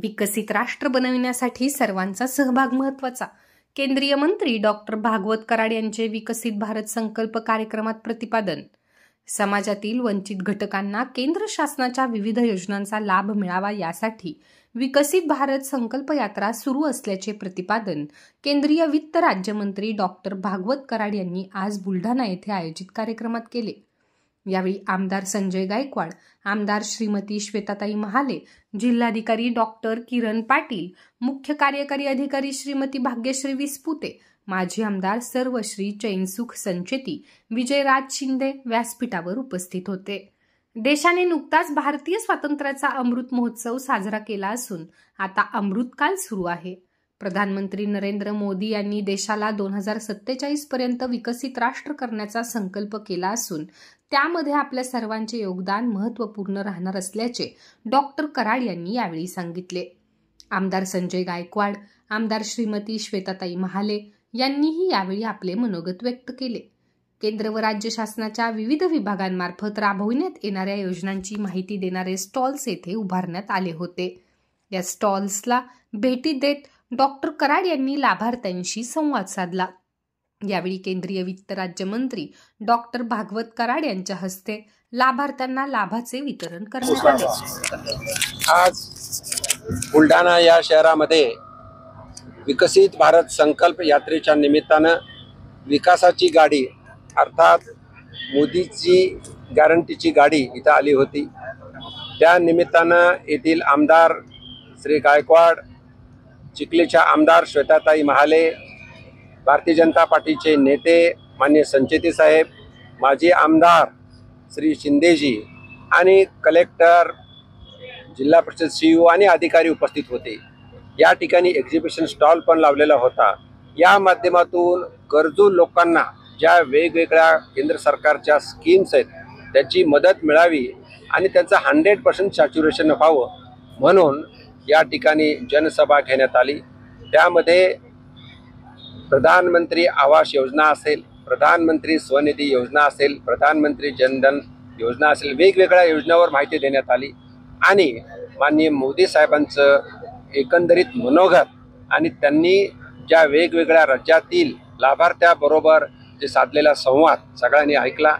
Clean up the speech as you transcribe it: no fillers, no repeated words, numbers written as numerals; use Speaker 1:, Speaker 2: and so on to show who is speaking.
Speaker 1: विकसित राष्ट्र बनविण्यासाठी सर्वांचा सहभाग महत्त्वाचा. केंद्रीय मंत्री डॉक्टर भागवत कराड यांचे विकसित भारत संकल्प कार्यक्रमात प्रतिपादन. समाजातील वंचित घटकांना केंद्र शासनाच्या विविध योजनांचा लाभ मिळावा यासाठी विकसित भारत संकल्प यात्रा सुरू असल्याचे प्रतिपादन केंद्रीय वित्त राज्यमंत्री डॉक्टर भागवत कराड यांनी आज बुलढाणा येथे आयोजित कार्यक्रमात केले. यावेळी आमदार संजय गायकवाड, आमदार श्रीमती श्वेताताई महाले, जिल्हाधिकारी डॉक्टर किरण पाटील, मुख्य कार्यकारी अधिकारी श्रीमती भाग्यश्री विस्पुते, माजी आमदार सर्वश्री चैनसुख संचेती, विजयराज शिंदे व्यासपीठावर उपस्थित होते. देशाने नुकताच भारतीय स्वातंत्र्याचा अमृत महोत्सव साजरा केला असून आता अमृतकाल सुरू आहे. प्रधानमंत्री नरेंद्र मोदी यांनी देशाला 2047 पर्यंत विकसित राष्ट्र करण्याचा संकल्प केला असून त्यामध्ये आपल्या सर्वांचे योगदान महत्त्वपूर्ण राहणार असल्याचे डॉक्टर कराड यांनी यावेळी सांगितले. आमदार संजय गायकवाड, आमदार श्रीमती श्वेताताई महाले यांनीही यावेळी आपले मनोगत व्यक्त केले. केंद्र व राज्य शासनाच्या विविध विभागांमार्फत राबविण्यात येणाऱ्या योजनांची माहिती देणारे स्टॉल्स येथे उभारण्यात आले होते. या स्टॉल्सला भेटी देत डॉक्टर कराड यांनी लाभार्थ्यांशी संवाद साधला. यावेळी केंद्रीय वित्त राज्यमंत्री डॉक्टर भागवत कराड यांच्या हस्ते लाभार्थ्यांना लाभाचे वितरण करण्यात आले.
Speaker 2: आज बुलढाणा या शहरामध्ये विकसित भारत संकल्प यात्रेच्या निमित्तानं विकासाची गाडी अर्थात मोदीची गॅरंटीची गाडी इथं आली होती. त्या निमित्तानं येथील आमदार श्री गायकवाड, चिखलीच्या आमदार श्वेताताई महाले, भारतीय जनता पार्टीचे नेते माननीय संचेती साहेब, माजी आमदार श्री शिंदेजी आणि कलेक्टर, जिल्हा परिषद सीईओ आणि अधिकारी उपस्थित होते. या ठिकाणी एक्झिबिशन स्टॉल पण लावलेला होता. या माध्यमातून गरजू लोकांना ज्या वेगवेगळ्या केंद्र सरकारच्या स्कीम्स आहेत त्याची मदत मिळावी आणि त्यांचं 100% सॅच्युरेशन व्हावं म्हणून या ठिकाणी जनसभा घेण्यात आली. त्यामध्ये प्रधानमंत्री आवास योजना असेल, प्रधानमंत्री स्वनिधी योजना असेल, प्रधानमंत्री जनधन योजना असेल, वेगवेगळ्या योजनांवर माहिती देण्यात आली आणि माननीय मोदी साहेबांचं एकंदरीत मनोगत आणि त्यांनी ज्या वेगवेगळ्या राज्यातील लाभार्थ्याबरोबर जे साधलेला संवाद सगळ्यांनी ऐकला.